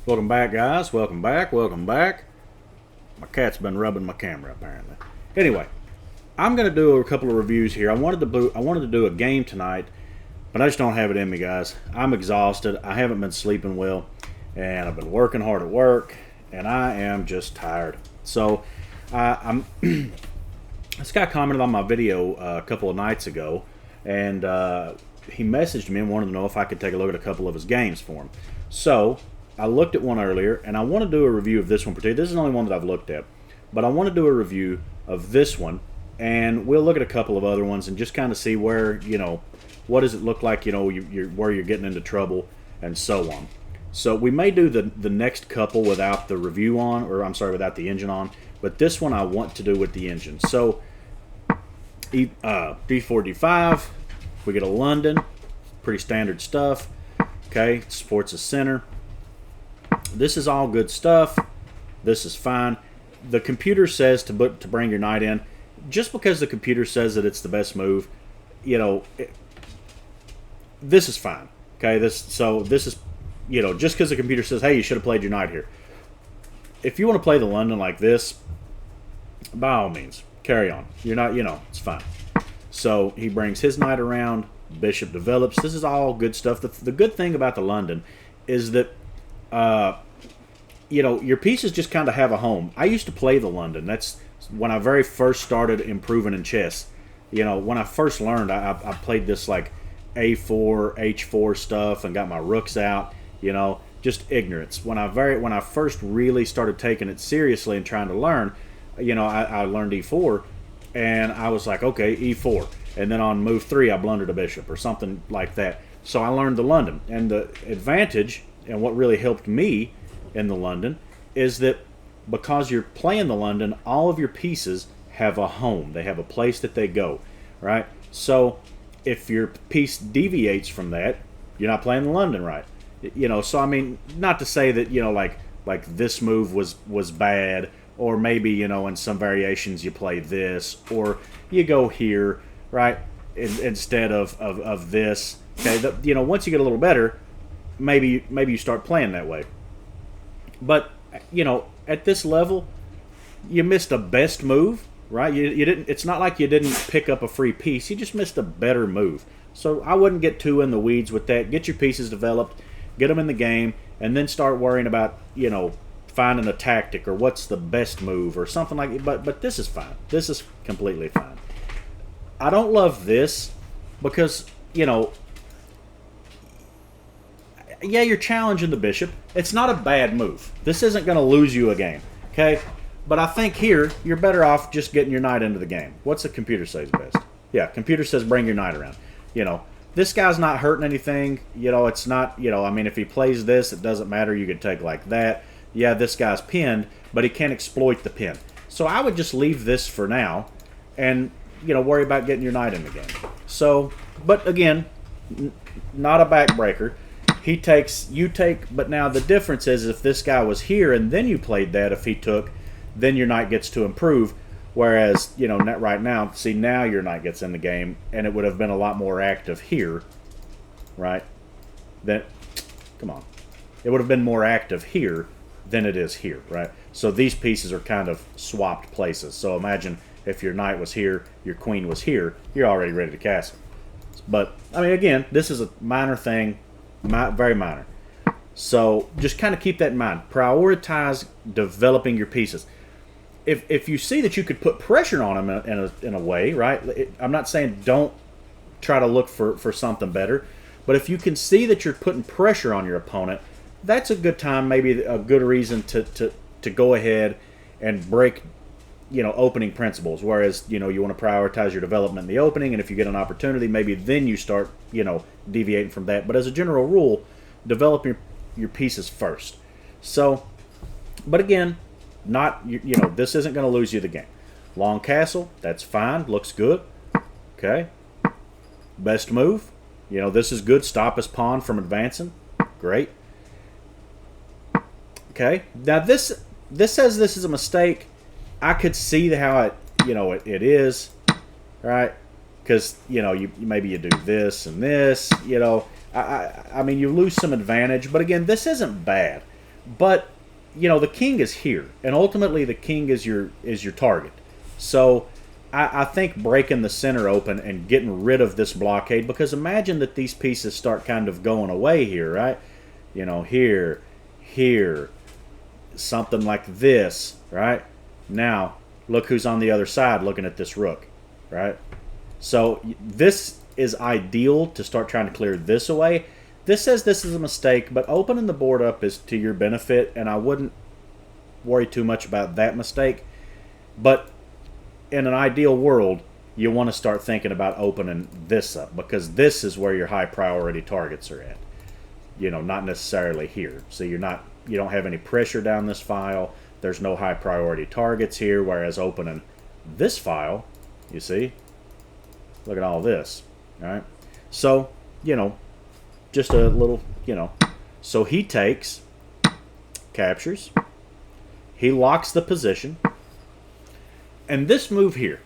Welcome back, guys. Welcome back. Welcome back. My cat's been rubbing my camera, apparently. Anyway, I'm going to do a couple of reviews here. I wanted to do a game tonight, but I just don't have it in me, guys. I'm exhausted. I haven't been sleeping well, and I've been working hard at work, and I am just tired. So, I'm. This guy commented on my video a couple of nights ago, and he messaged me and wanted to know if I could take a look at a couple of his games for him. So I looked at one earlier, and I want to do a review of this one particularly. This is the only one that I've looked at, but I want to do a review of this one, and we'll look at a couple of other ones and just kind of see where, what does it look like, where you're getting into trouble and so on. So we may do the next couple without the review on, or I'm sorry, without the engine on, but this one I want to do with the engine. So D4, D5, we get a London, pretty standard stuff. Okay, supports a center. This is all good stuff. This is fine. The computer says to bring your knight in. Just because the computer says that it's the best move, this is fine. Okay, this is, just because the computer says, hey, you should have played your knight here. If you want to play the London like this, by all means, carry on. You're not, it's fine. So he brings his knight around. Bishop develops. This is all good stuff. The good thing about the London is that, your pieces just kind of have a home. I used to play the London. That's when I very first started improving in chess. When I first learned, I played this like A4, H4 stuff and got my rooks out. Just ignorance. When I first really started taking it seriously and trying to learn, I learned E4, and I was like, okay, E4. And then on move 3, I blundered a bishop or something like that. So I learned the London. And the advantage, and what really helped me in the London, is that because you're playing the London, all of your pieces have a home. They have a place that they go, right? So if your piece deviates from that, you're not playing the London right. So I mean, not to say that, like this move was bad, or maybe, in some variations you play this, or you go here, right, instead of this. Okay, once you get a little better, maybe you start playing that way. But at this level, you missed a best move, right? You didn't. It's not like you didn't pick up a free piece. You just missed a better move. So I wouldn't get too in the weeds with that. Get your pieces developed, get them in the game, and then start worrying about finding a tactic or what's the best move or something like that. But this is fine. This is completely fine. I don't love this because, yeah, you're challenging the bishop. It's not a bad move. This isn't going to lose you a game, okay? But I think here, you're better off just getting your knight into the game. What's the computer say is best? Yeah, computer says bring your knight around. This guy's not hurting anything. It's not, I mean, if he plays this, it doesn't matter. You could take like that. Yeah, this guy's pinned, but he can't exploit the pin. So I would just leave this for now and, worry about getting your knight in the game. So, but again, not a backbreaker. He takes, you take, but now the difference is if this guy was here and then you played that, if he took, then your knight gets to improve. Whereas, right now, see, now your knight gets in the game, and it would have been a lot more active here, right? Come on. It would have been more active here than it is here, right? So these pieces are kind of swapped places. So imagine if your knight was here, your queen was here, you're already ready to castle. But, I mean, again, this is a minor thing, very minor. So just kind of keep that in mind. Prioritize developing your pieces. If you see that you could put pressure on them in a way, right? I'm not saying don't try to look for something better, but if you can see that you're putting pressure on your opponent, that's a good time, maybe a good reason to go ahead and break, opening principles. Whereas, you want to prioritize your development in the opening, and if you get an opportunity, maybe then you start, deviating from that. But as a general rule, develop your pieces first. So, but again, this isn't going to lose you the game. Long castle, that's fine, looks good. Okay. Best move, this is good. Stop his pawn from advancing. Great. Okay. Now this says this is a mistake. I could see how it is, right? Because maybe you do this and this. I mean, you lose some advantage, but again, this isn't bad. But the king is here, and ultimately the king is your target. So I think breaking the center open and getting rid of this blockade, because imagine that these pieces start kind of going away here, right? Here, here, something like this, right? Now, look who's on the other side looking at this rook, right? So this is ideal to start trying to clear this away. This says this is a mistake, but opening the board up is to your benefit, and I wouldn't worry too much about that mistake. But in an ideal world, you want to start thinking about opening this up, because this is where your high priority targets are at. Not necessarily here. So you don't have any pressure down this file. There's no high priority targets here, whereas opening this file, you see, look at all this, all right? So, just a little, So he takes, captures, he locks the position, and this move here.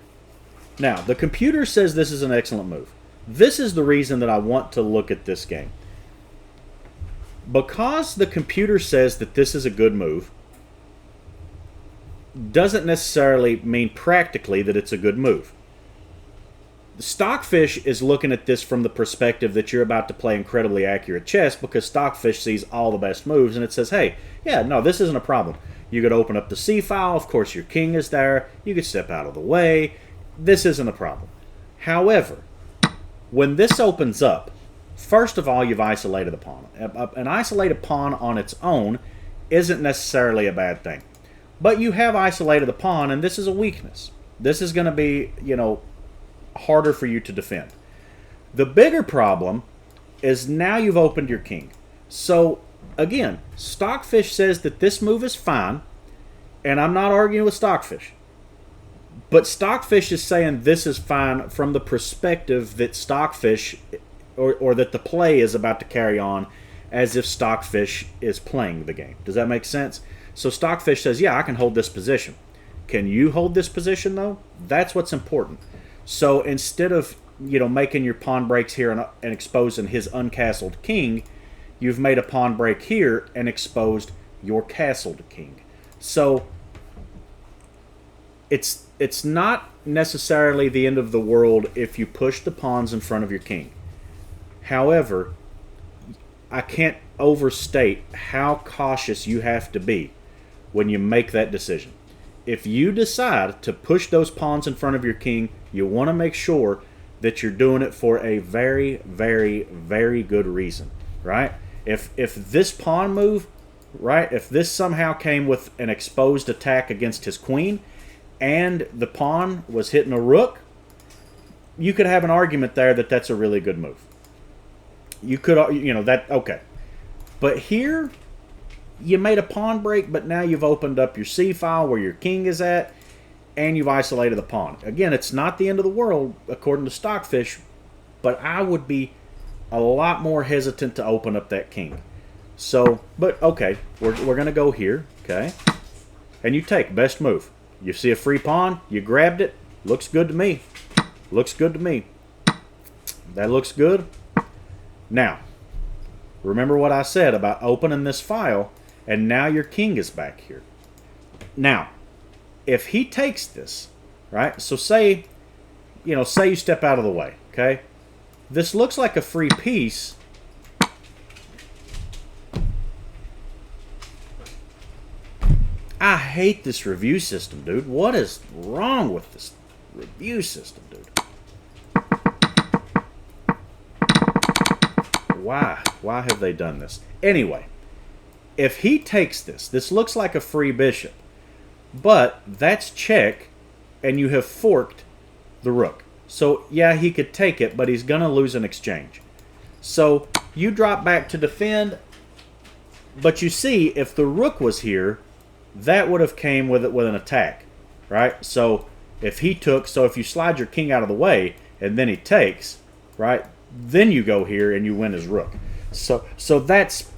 Now, the computer says this is an excellent move. This is the reason that I want to look at this game. Because the computer says that this is a good move, doesn't necessarily mean practically that it's a good move. Stockfish is looking at this from the perspective that you're about to play incredibly accurate chess, because Stockfish sees all the best moves and it says, hey, yeah, no, this isn't a problem. You could open up the C file. Of course, your king is there. You could step out of the way. This isn't a problem. However, when this opens up, first of all, you've isolated a pawn. An isolated pawn on its own isn't necessarily a bad thing. But you have isolated the pawn, and this is a weakness. This is going to be, harder for you to defend. The bigger problem is now you've opened your king. So, again, Stockfish says that this move is fine, and I'm not arguing with Stockfish. But Stockfish is saying this is fine from the perspective that Stockfish, or that the play is about to carry on as if Stockfish is playing the game. Does that make sense? So Stockfish says, yeah, I can hold this position. Can you hold this position, though? That's what's important. So instead of, making your pawn breaks here and exposing his uncastled king, you've made a pawn break here and exposed your castled king. So it's not necessarily the end of the world if you push the pawns in front of your king. However, I can't overstate how cautious you have to be when you make that decision. If you decide to push those pawns in front of your king, you want to make sure that you're doing it for a very, very, very good reason, right? If this pawn move, right, if this somehow came with an exposed attack against his queen and the pawn was hitting a rook, you could have an argument there that that's a really good move. You could, okay. But here, you made a pawn break, but now you've opened up your C file where your king is at, and you've isolated the pawn. Again, it's not the end of the world, according to Stockfish, but I would be a lot more hesitant to open up that king. So, but okay, we're going to go here, okay? And you take, best move. You see a free pawn, you grabbed it, looks good to me. Looks good to me. That looks good. Now, remember what I said about opening this file, and now your king is back here. Now, if he takes this, right? So say you step out of the way, okay? This looks like a free piece. I hate this review system, dude. What is wrong with this review system, dude? Why? Why have they done this? Anyway, if he takes this looks like a free bishop. But that's check, and you have forked the rook. So, yeah, he could take it, but he's going to lose an exchange. So, you drop back to defend, but you see, if the rook was here, that would have came with it with an attack, right? So, if he took, so if you slide your king out of the way, and then he takes, right, then you go here and you win his rook. So that's,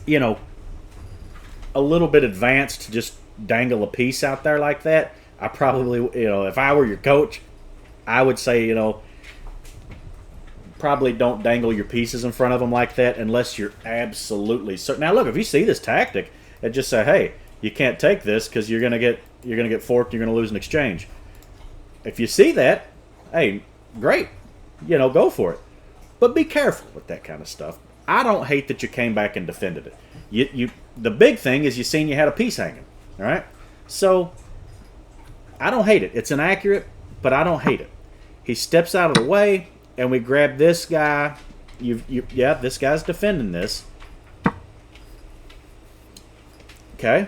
a little bit advanced to just dangle a piece out there like that. I probably, if I were your coach, I would say, probably don't dangle your pieces in front of them like that unless you're absolutely certain. Now, look, if you see this tactic, and just say, "Hey, you can't take this because you're gonna get forked. You're gonna lose an exchange." If you see that, hey, great, go for it. But be careful with that kind of stuff. I don't hate that you came back and defended it. The big thing is you seen you had a piece hanging. All right, so I don't hate it. It's inaccurate, but I don't hate it. He steps out of the way, and we grab this guy. Yeah, this guy's defending this. Okay.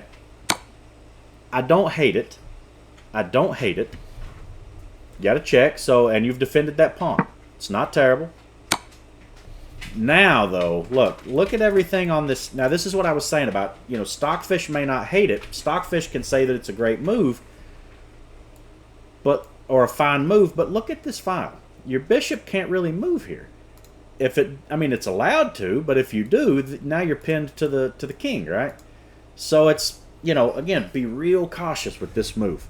I don't hate it. I don't hate it. You got to check. And you've defended that pawn. It's not terrible. Now, though, look at everything on this. Now, this is what I was saying about, Stockfish may not hate it. Stockfish can say that it's a great move, or a fine move, but look at this file. Your bishop can't really move here. It's allowed to, but if you do, now you're pinned to the king, right? So it's, again, be real cautious with this move.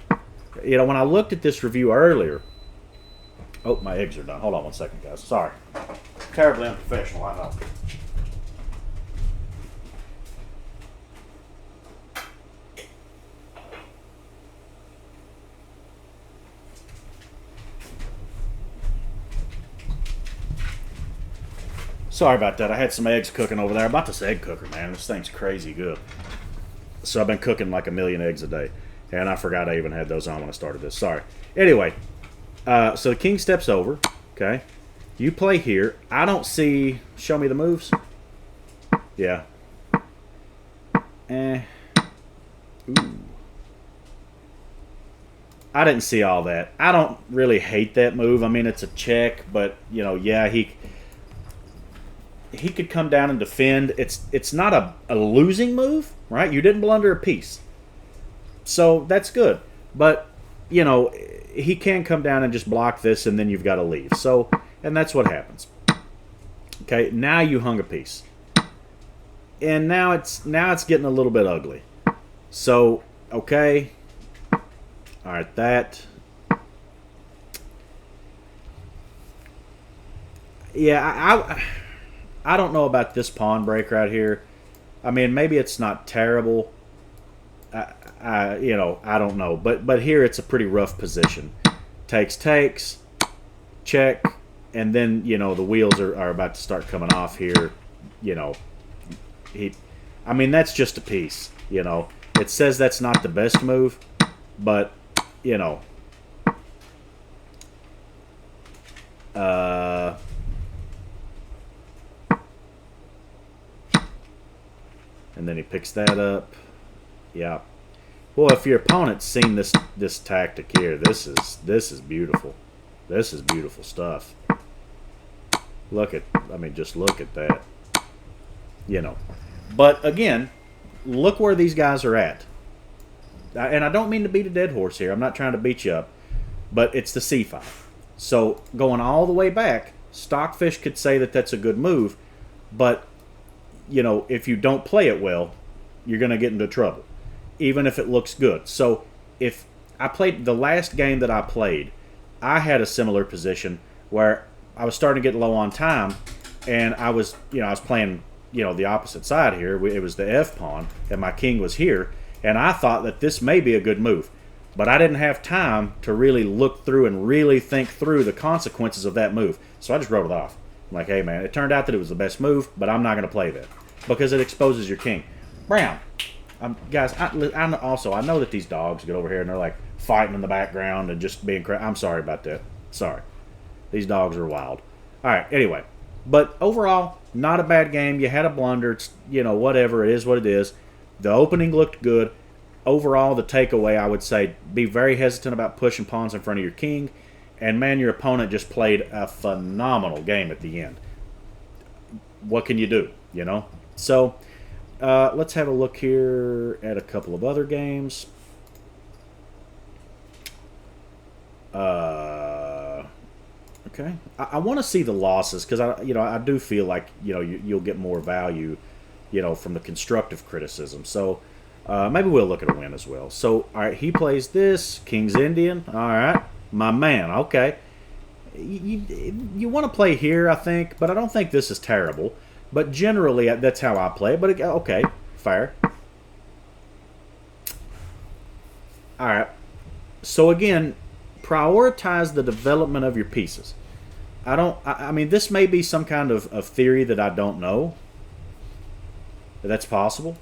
When I looked at this review earlier, oh, my eggs are done. Hold on one second, guys. Sorry. Terribly unprofessional, I know. Sorry about that. I had some eggs cooking over there. About this egg cooker, man. This thing's crazy good. So I've been cooking like 1 million eggs a day. And I forgot I even had those on when I started this. Sorry. Anyway, so the king steps over. Okay. You play here. I don't see... Show me the moves. Yeah. Ooh. I didn't see all that. I don't really hate that move. It's a check, but, yeah, he could come down and defend. It's not a losing move, right? You didn't blunder a piece. So that's good. But, he can come down and just block this, and then you've got to leave. So, and that's what happens. Okay, now you hung a piece. And now it's getting a little bit ugly. So, okay. All right, that. Yeah, I don't know about this pawn break right here. Maybe it's not terrible. I don't know. But here it's a pretty rough position. Takes, check, and then, the wheels are about to start coming off here. That's just a piece, It says that's not the best move, but, and then he picks that up. Yeah. Well, if your opponent's seen this tactic here, this is beautiful. This is beautiful stuff. Just look at that. But again, look where these guys are at. And I don't mean to beat a dead horse here. I'm not trying to beat you up, but it's the c5. So going all the way back, Stockfish could say that that's a good move, but if you don't play it well, you're going to get into trouble, even if it looks good. So if I played the last game that I played, I had a similar position where I was starting to get low on time, and I was playing, the opposite side here. It was the F pawn, and my king was here, and I thought that this may be a good move, but I didn't have time to really look through and really think through the consequences of that move. So I just wrote it off. I'm like, hey man, it turned out that it was the best move, but I'm not going to play that because it exposes your king. Brown. Guys, I know that these dogs get over here and they're like fighting in the background and just being crazy. I'm sorry about that. Sorry. These dogs are wild. All right, anyway. But overall, not a bad game. You had a blunder. It's, whatever. It is what it is. The opening looked good. Overall, the takeaway, I would say, be very hesitant about pushing pawns in front of your king. And, man, your opponent just played a phenomenal game at the end. What can you do, So, let's have a look here at a couple of other games. Okay. I want to see the losses because I do feel like you'll get more value, from the constructive criticism. So maybe we'll look at a win as well. So all right, he plays this King's Indian. All right, my man. Okay, you want to play here, I think, but I don't think this is terrible. But generally, that's how I play. But okay, fair. All right. So again, prioritize the development of your pieces. I mean, this may be some kind of theory that I don't know. That's possible.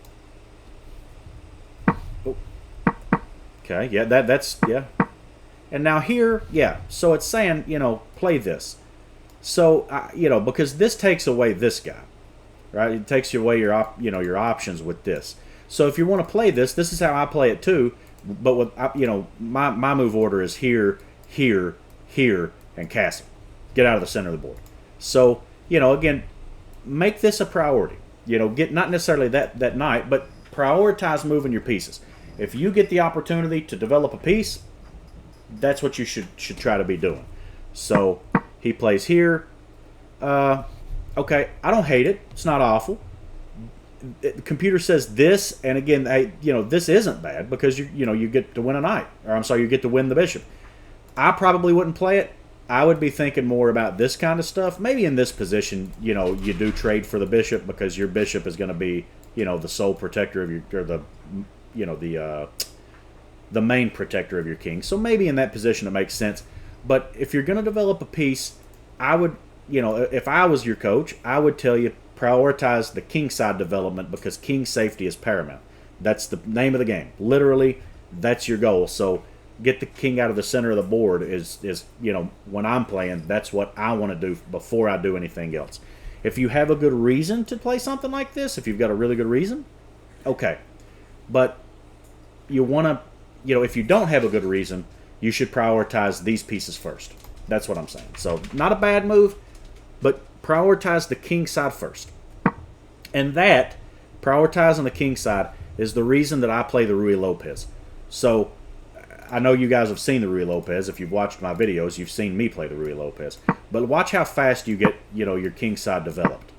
Oh. Okay, yeah, that's, yeah. And now here, yeah, so it's saying, play this. So, because this takes away this guy, right? It takes away your options with this. So if you want to play this, this is how I play it too. But with, my move order is here, here, here, and castle. Get out of the center of the board. So, again, make this a priority. Get not necessarily that night, but prioritize moving your pieces. If you get the opportunity to develop a piece, that's what you should try to be doing. So he plays here. Okay, I don't hate it. It's not awful. The computer says this, and again, this isn't bad because you get to win a knight, or I'm sorry, you get to win the bishop. I probably wouldn't play it. I would be thinking more about this kind of stuff. Maybe in this position, you do trade for the bishop because your bishop is going to be, the sole protector of your, or the main protector of your king. So maybe in that position it makes sense. But if you're going to develop a piece, I would, if I was your coach, I would tell you prioritize the king side development because king safety is paramount. That's the name of the game. Literally, that's your goal. So get the king out of the center of the board is when I'm playing, that's what I want to do before I do anything else. If you have a good reason to play something like this, if you've got a really good reason, okay. But you want to, if you don't have a good reason, you should prioritize these pieces first. That's what I'm saying. So not a bad move, but prioritize the king side first. And that, prioritizing the king side, is the reason that I play the Ruy Lopez. So I know you guys have seen the Ruy Lopez. If you've watched my videos, you've seen me play the Ruy Lopez. But watch how fast you get, your king side developed.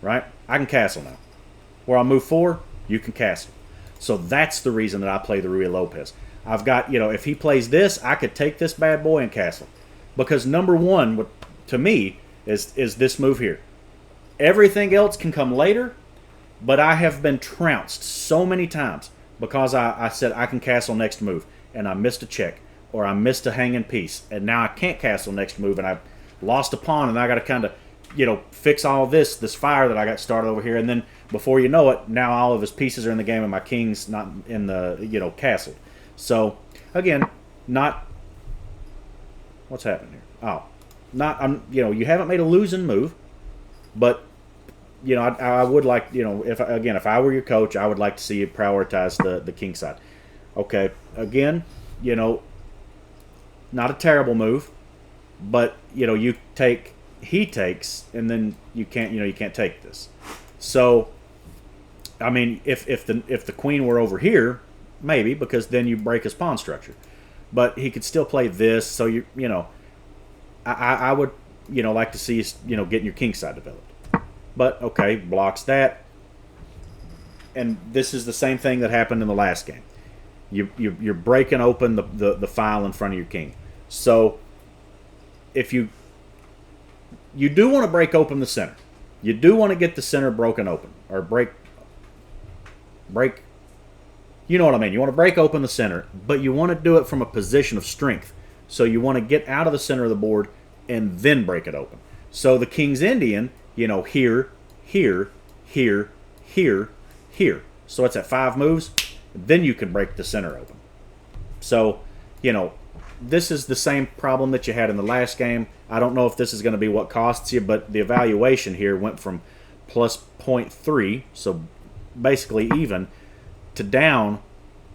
Right? I can castle now. Where I move 4, you can castle. So that's the reason that I play the Ruy Lopez. I've got, if he plays this, I could take this bad boy and castle. Because number one, to me, is this move here. Everything else can come later, but I have been trounced so many times because I said I can castle next move, and I missed a check, or I missed a hanging piece, and now I can't castle next move, and I lost a pawn, and I got to kind of, fix all this fire that I got started over here, and then before you know it, now all of his pieces are in the game, and my king's not in the, castled. So, again, not... What's happening here? Oh. You haven't made a losing move, but... I would like, if I were your coach, I would like to see you prioritize the king side. Okay, again, not a terrible move, but he takes, and then you can't take this. So, I mean, if the queen were over here, maybe, because then you break his pawn structure. But he could still play this, so I would like to see you getting your king side developed. But, okay, blocks that. And this is the same thing that happened in the last game. You're breaking open the file in front of your king. So, if you do want to break open the center. You do want to get the center broken open. Or break. You know what I mean. You want to break open the center, but you want to do it from a position of strength. So you want to get out of the center of the board and then break it open. So the King's Indian... here, here, here, here, here. So it's at 5 moves. Then you can break the center open. So, this is the same problem that you had in the last game. I don't know if this is going to be what costs you, but the evaluation here went from plus 0.3, so basically even, to down,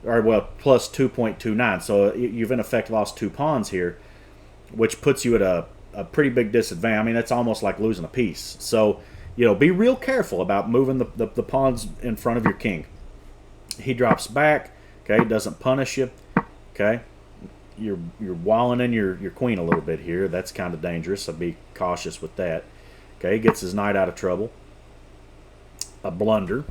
or well, plus 2.29. So you've in effect lost 2 pawns here, which puts you at a pretty big disadvantage. I mean, that's almost like losing a piece. So, be real careful about moving the pawns in front of your king. He drops back. Okay, doesn't punish you. Okay, you're walling in your queen a little bit here. That's kind of dangerous, so be cautious with that. Okay, gets his knight out of trouble. A blunder.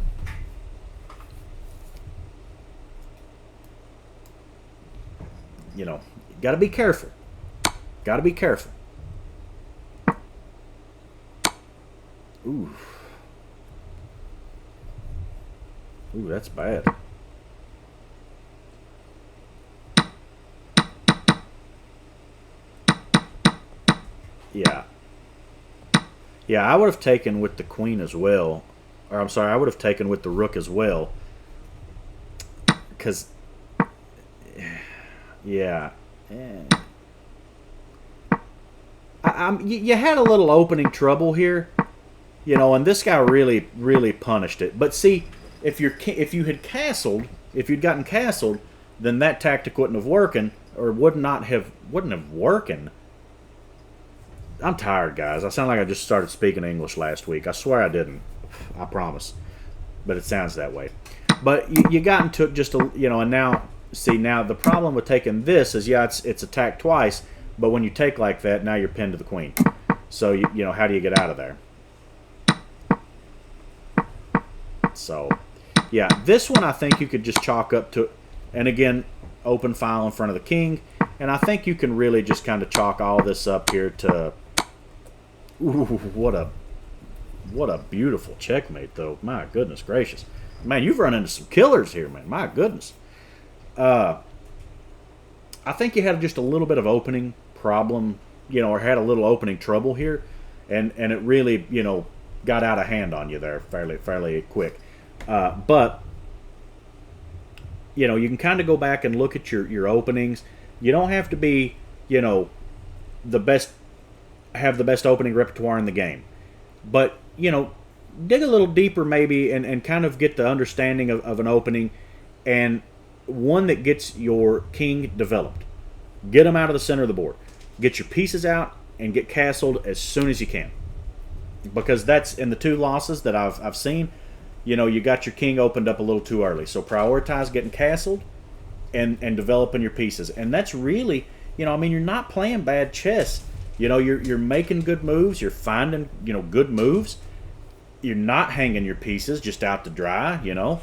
got to be careful. Got to be careful. Ooh. Ooh, that's bad. Yeah. Yeah, I would have taken with the queen as well. Or I'm sorry, I would have taken with the rook as well. Because, yeah. You had a little opening trouble here, you know, and this guy really, really punished it. But see, if you had castled, if you'd gotten castled, then that tactic wouldn't have working, or wouldn't have working. I'm tired, guys. I sound like I just started speaking English last week. I swear I didn't. I promise. But it sounds that way. But you got into it just a, you know, and now see, now the problem with taking this is, yeah, it's attacked twice, but when you take like that, now you're pinned to the queen. So you know, how do you get out of there? So yeah, this one I think you could just chalk up to, and again, open file in front of the king, and I think you can really just kind of chalk all this up here to, ooh, what a beautiful checkmate, though. My goodness gracious. Man, you've run into some killers here, man. My goodness. I think you had just a little bit of opening problem, you know, or had a little opening trouble here, and it really, you know, got out of hand on you there fairly quick. But, you know, you can kind of go back and look at your openings. You don't have to be, you know, have the best opening repertoire in the game. But, you know, dig a little deeper maybe and kind of get the understanding of an opening, and one that gets your king developed. Get them out of the center of the board. Get your pieces out and get castled as soon as you can. Because that's in the two losses that I've seen, you know, you got your king opened up a little too early. So prioritize getting castled and developing your pieces. And that's really, you know, I mean, you're not playing bad chess. You know, you're making good moves. You're finding, you know, good moves. You're not hanging your pieces just out to dry, you know.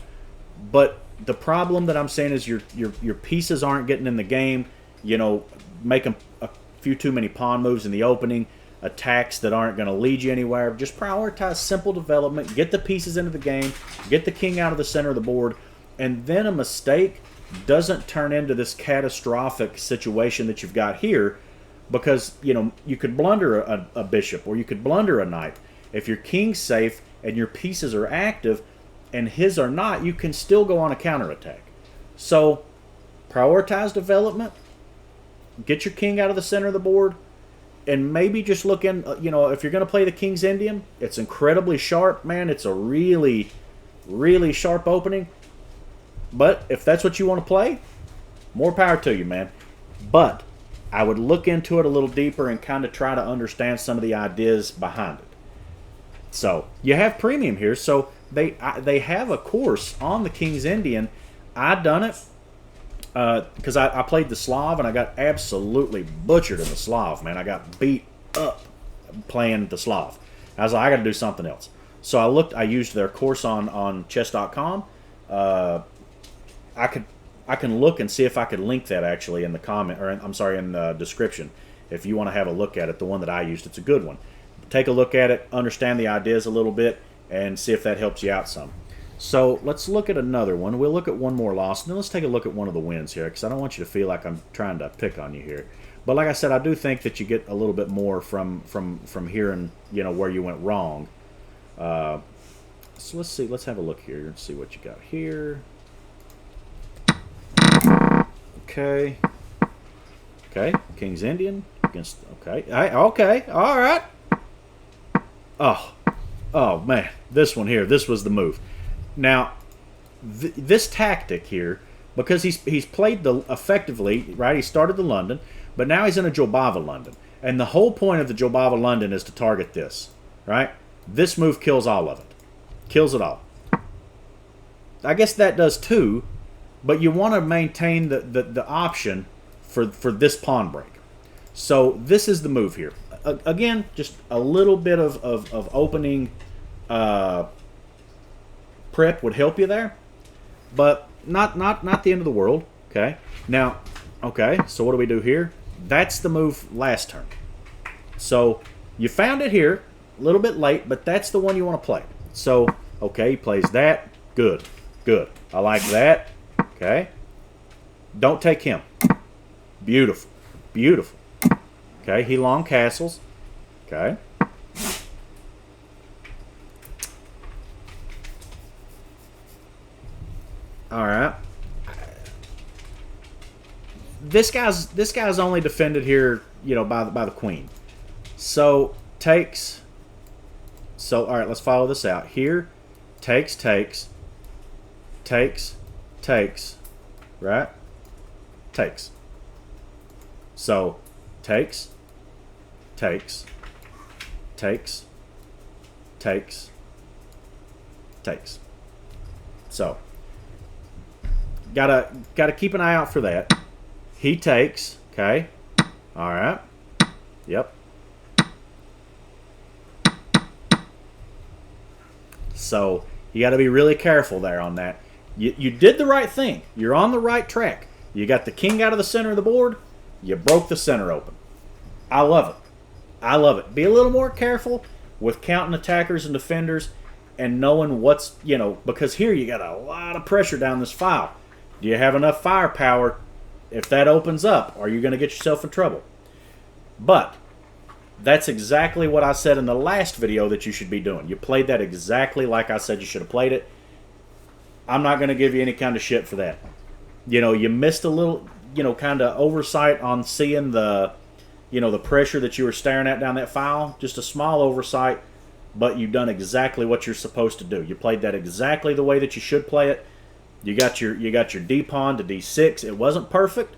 But the problem that I'm saying is your pieces aren't getting in the game. You know, making a few too many pawn moves in the opening, attacks that aren't going to lead you anywhere. Just prioritize simple development. Get the pieces into the game. Get the king out of the center of the board. And then a mistake doesn't turn into this catastrophic situation that you've got here, because, you know, you could blunder a bishop, or you could blunder a knight. If your king's safe and your pieces are active and his are not, you can still go on a counterattack. So prioritize development, get your king out of the center of the board, and maybe just look in, you know, if you're going to play the King's Indian, it's incredibly sharp, man. It's a really, really sharp opening. But if that's what you want to play, more power to you, man. But I would look into it a little deeper and kind of try to understand some of the ideas behind it. So you have premium here. So they have a course on the King's Indian. I done it because I played the Slav, and I got absolutely butchered in the Slav, man. I got beat up playing the Slav. I was like, I got to do something else. So I used their course on chess.com. I can look and see if I could link that actually in the comment, or I'm sorry, in the description. If you want to have a look at it, the one that I used, it's a good one. Take a look at it, understand the ideas a little bit, and see if that helps you out some. So let's look at another one. We'll look at one more loss, and then let's take a look at one of the wins here, because I don't want you to feel like I'm trying to pick on you here. But like I said, I do think that you get a little bit more from hearing, you know, where you went wrong. So let's see. Let's have a look here and see what you got here. Okay. Okay. King's Indian against. Okay. Okay. All right. Oh man, this one here. This was the move. Now, this tactic here, because he's played the effectively, right? He started the London, but now he's in a Jobava London, and the whole point of the Jobava London is to target this, right? This move kills all of it, kills it all. I guess that does too, but you want to maintain the option for this pawn break. So this is the move here. Again, just a little bit of opening prep would help you there, but not the end of the world. Okay. Now, Okay, so what do we do here? That's the move last turn. So you found it here, a little bit late, but that's the one you want to play. So, okay, he plays that. Good, good. I like that. Okay. Don't take him. Beautiful, beautiful. Okay, he long castles. Okay. All right. This guy's only defended here, you know, by the queen. So takes. So all right, let's follow this out. Here, takes, right? Takes. So takes. So gotta keep an eye out for that. He takes. Okay. All right. Yep. So you got to be really careful there on that. You did the right thing. You're on the right track. You got the king out of the center of the board. You broke the center open. I love it. I love it. Be a little more careful with counting attackers and defenders and knowing what's, you know, because here you got a lot of pressure down this file. Do you have enough firepower? If that opens up, are you going to get yourself in trouble? But that's exactly what I said in the last video that you should be doing. You played that exactly like I said you should have played it. I'm not going to give you any kind of shit for that. You know, you missed a little, you know, kind of oversight on seeing the, you know, the pressure that you were staring at down that file. Just a small oversight, but you've done exactly what you're supposed to do. You played that exactly the way that you should play it. You got your D pawn to D6. It wasn't perfect,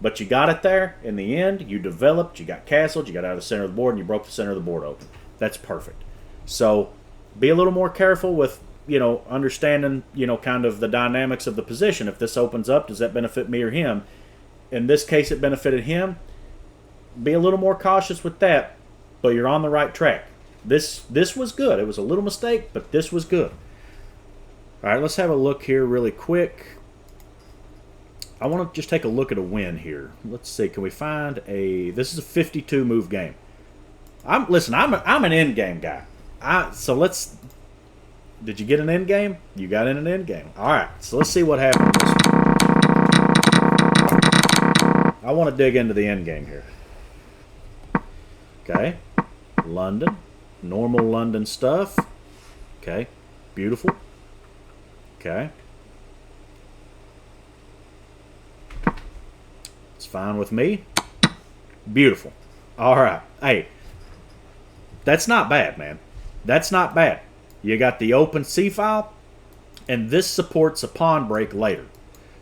but you got it there. In the end, you developed, you got castled, you got out of the center of the board, and you broke the center of the board open. That's perfect. So be a little more careful with, you know, understanding, you know, kind of the dynamics of the position. If this opens up, does that benefit me or him? In this case, it benefited him. Be a little more cautious with that, but you're on the right track. This was good. It was a little mistake, but this was good. All right, let's have a look here really quick. I want to just take a look at a win here. Let's see. Can we find a? This is a 52 move game. I'm an end game guy. So let's. Did you get an end game? You got in an end game. All right. So let's see what happened. I want to dig into the end game here. Okay. London. Normal London stuff. Okay. Beautiful. Okay. It's fine with me. Beautiful. All right. Hey, that's not bad, man. That's not bad. You got the open C file, and this supports a pawn break later.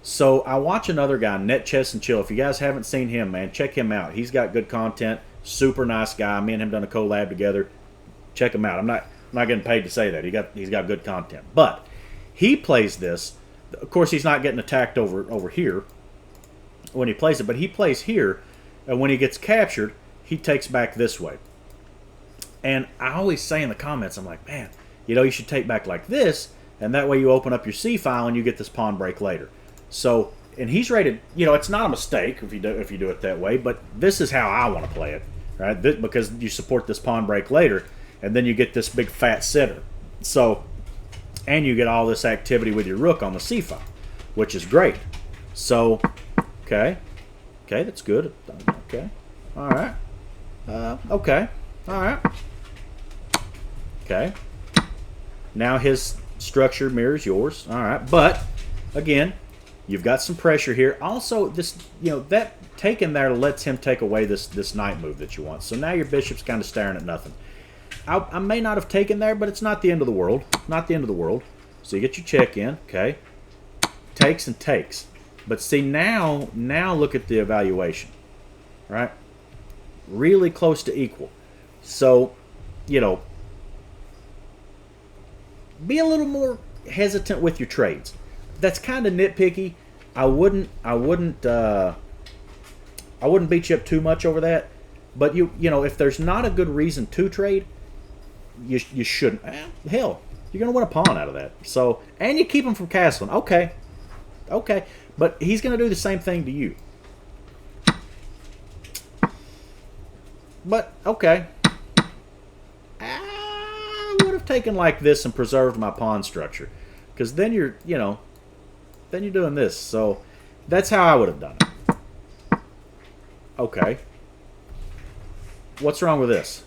So I watch another guy, Net Chess and Chill. If you guys haven't seen him, man, check him out. He's got good content. Super nice guy. Me and him done a collab together. Check him out. I'm not getting paid to say that. He's got good content. But he plays this. Of course, he's not getting attacked over here when he plays it, but he plays here, and when he gets captured, he takes back this way. And I always say in the comments, I'm like, man, you know, you should take back like this, and that way you open up your C file and you get this pawn break later. So, and he's rated, you know, it's not a mistake if you do it that way, but this is how I want to play it, right? Because you support this pawn break later, and then you get this big fat sitter. So, and you get all this activity with your rook on the C file, which is great. So, okay, that's good. Okay, all right. Okay, all right. Okay. Now his structure mirrors yours. All right, but again, you've got some pressure here. Also, this, you know, that taking there lets him take away this knight move that you want. So now your bishop's kind of staring at nothing. I may not have taken there, but it's not the end of the world. Not the end of the world. So you get your check in. Okay. Takes and takes. But see, now look at the evaluation. Right? Really close to equal. So, you know, be a little more hesitant with your trades. That's kind of nitpicky. I wouldn't beat you up too much over that. But you know, if there's not a good reason to trade, you shouldn't. Hell, you're gonna win a pawn out of that. So, and you keep him from castling. Okay, but he's gonna do the same thing to you. But, okay. I would have taken like this and preserved my pawn structure. Because then you're, then you're doing this. So that's how I would have done it. Okay. What's wrong with this?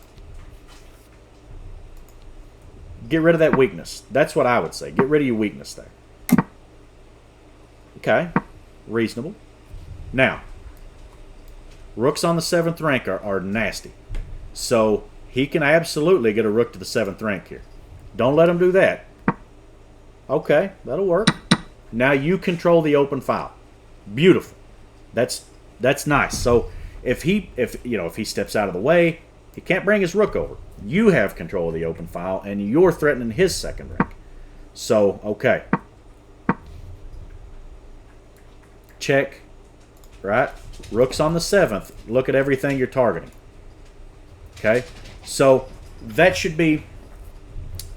Get rid of that weakness. That's what I would say. Get rid of your weakness there. Okay. Reasonable. Now, rooks on the 7th rank are nasty. So he can absolutely get a rook to the 7th rank here. Don't let him do that. Okay, that'll work. Now you control the open file. Beautiful. That's nice. So if he steps out of the way, he can't bring his rook over. You have control of the open file, and you're threatening his 2nd rank. So, okay. Check. Right? Rook's on the 7th. Look at everything you're targeting. Okay? So, that should be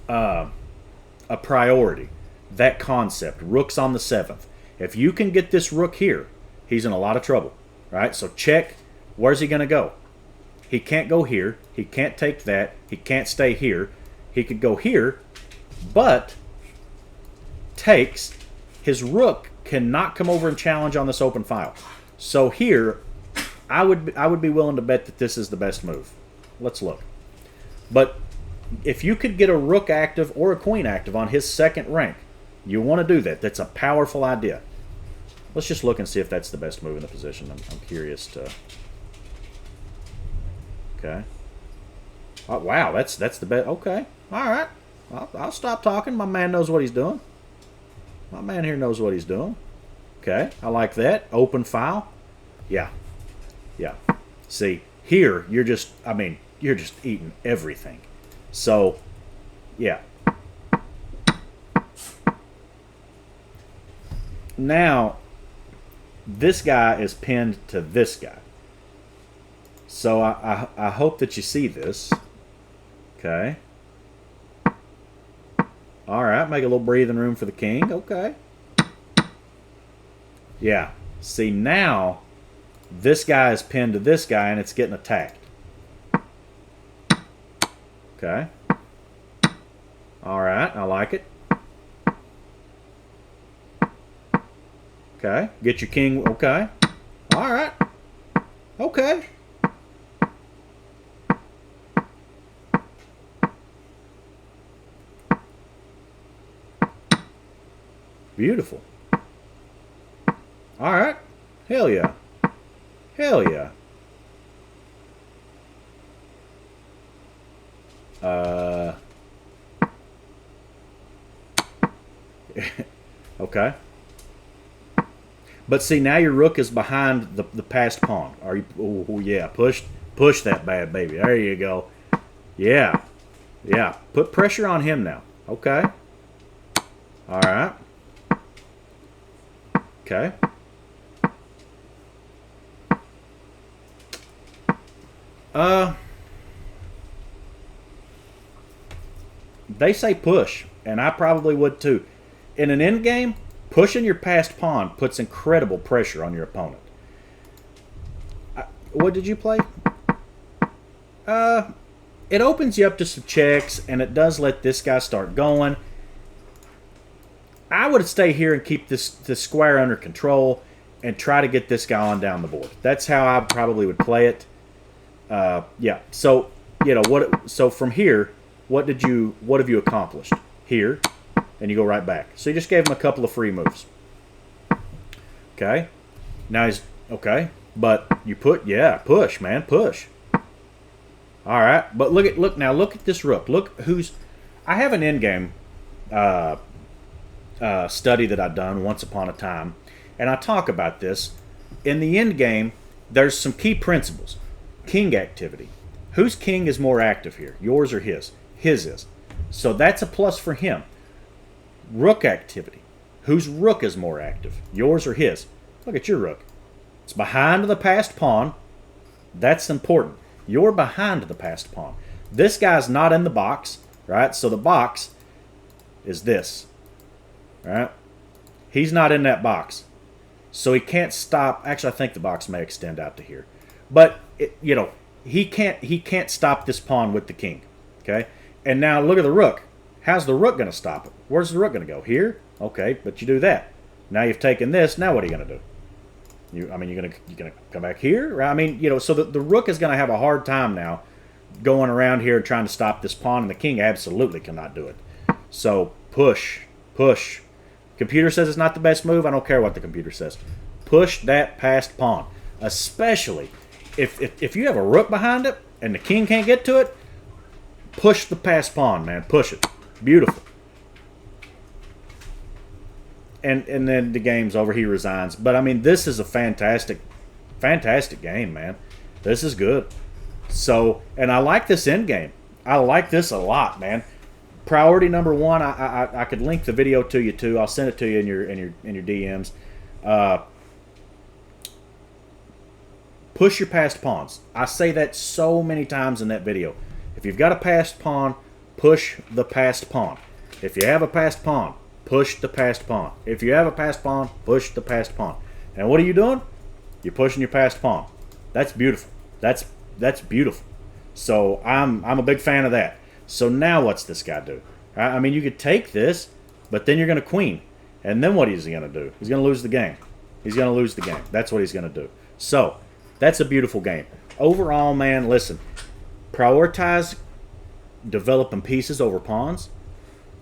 a priority. That concept. Rook's on the 7th. If you can get this rook here, he's in a lot of trouble. Right? So, check. Where's he going to go? He can't go here. He can't take that. He can't stay here. He could go here, but takes. His rook cannot come over and challenge on this open file. So here, I would be willing to bet that this is the best move. Let's look. But if you could get a rook active or a queen active on his 2nd rank, you want to do that. That's a powerful idea. Let's just look and see if that's the best move in the position. I'm curious to... Okay. Oh, wow, that's the best. Okay. All right. I'll stop talking. My man knows what he's doing. My man here knows what he's doing. Okay. I like that. Open file. Yeah. Yeah. See, here, you're just eating everything. So, yeah. Now, this guy is pinned to this guy. So I hope that you see this. Okay. All right, make a little breathing room for the king. Okay. Yeah. See, now this guy is pinned to this guy and it's getting attacked. Okay. All right, I like it. Okay. Get your king. Okay. All right. Okay. Beautiful. All right. Hell yeah. Hell yeah. Okay. But see, now your rook is behind the passed pawn. Are you? Oh yeah. Push that bad baby. There you go. Yeah. Yeah. Put pressure on him now. Okay. All right. Okay. They say push, and I probably would too. In an endgame, pushing your passed pawn puts incredible pressure on your opponent. What did you play? It opens you up to some checks, and it does let this guy start going. I would stay here and keep this square under control and try to get this guy on down the board. That's how I probably would play it. Yeah. So what? So from here, what have you accomplished here? And you go right back. So you just gave him a couple of free moves. Okay. Now he's okay, but you push, man, push. All right, but look at this rook. Look who's. I have an endgame study that I've done once upon a time, and I talk about this. In the endgame, there's some key principles. King activity. Whose king is more active here? Yours or his? His is. So that's a plus for him. Rook activity. Whose rook is more active? Yours or his? Look at your rook. It's behind the passed pawn. That's important. You're behind the passed pawn. This guy's not in the box, right? So the box is this, right? He's not in that box. So he can't stop. Actually, I think the box may extend out to here. But, he can't stop this pawn with the king. Okay, and now look at the rook. How's the rook going to stop it? Where's the rook going to go? Here? Okay, but you do that. Now you've taken this. Now what are you going to do? I mean, you're gonna come back here. I mean, so the rook is going to have a hard time now going around here and trying to stop this pawn, and the king absolutely cannot do it. So push, push. Computer says it's not the best move. I don't care what the computer says. Push that passed pawn, especially if you have a rook behind it and the king can't get to it. Push the passed pawn, man. Push it. Beautiful. And then the game's over. He resigns. But I mean, this is a fantastic game, man. This is good. So, and I like this end game. I like this a lot, man. Priority number one. I could link the video to you too. I'll send it to you in your DMs. Push your passed pawns. I say that so many times in that video. If you've got a passed pawn, push the passed pawn. If you have a passed pawn, push the passed pawn. If you have a passed pawn, push the passed pawn. And what are you doing? You're pushing your passed pawn. That's beautiful. That's beautiful. So I'm a big fan of that. So now what's this guy do? I mean, you could take this, but then you're going to queen. And then what is he going to do? He's going to lose the game. He's going to lose the game. That's what he's going to do. So that's a beautiful game. Overall, man, listen. Prioritize developing pieces over pawns.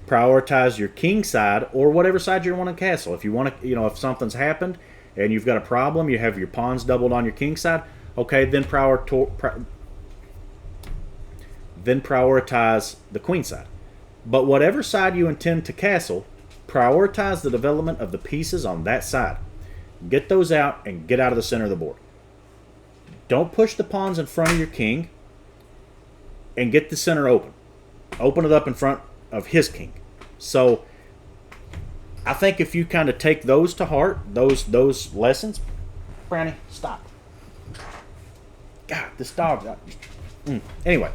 Prioritize your king side or whatever side you want to castle. If you want to, if something's happened and you've got a problem, you have your pawns doubled on your king side. Okay, then prioritize the queen side. But whatever side you intend to castle, prioritize the development of the pieces on that side. Get those out and get out of the center of the board. Don't push the pawns in front of your king. And get the center open. Open it up in front of his king. So I think if you kind of take those to heart, those lessons, Brownie, stop. God, this dog. Anyway,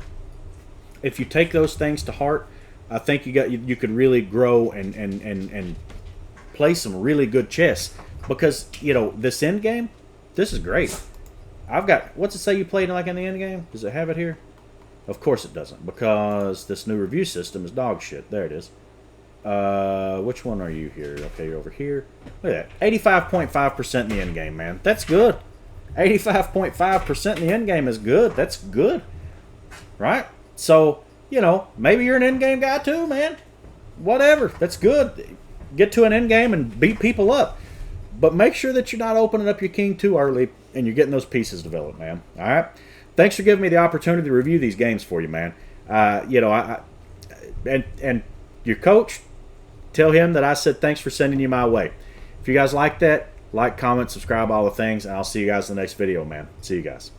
if you take those things to heart, I think you could really grow and play some really good chess. Because this end game, this is great. I've got, what's it say you played like in the end game? Does it have it here? Of course it doesn't, because this new review system is dog shit. There it is. Which one are you here? Okay, you're over here. Look at that. 85.5% in the end game, man. That's good. 85.5% in the end game is good. That's good. Right? So, maybe you're an end game guy too, man. Whatever. That's good. Get to an end game and beat people up. But make sure that you're not opening up your king too early and you're getting those pieces developed, man. All right? Thanks for giving me the opportunity to review these games for you, man. And your coach, tell him that I said thanks for sending you my way. If you guys like that, like, comment, subscribe, all the things, and I'll see you guys in the next video, man. See you guys.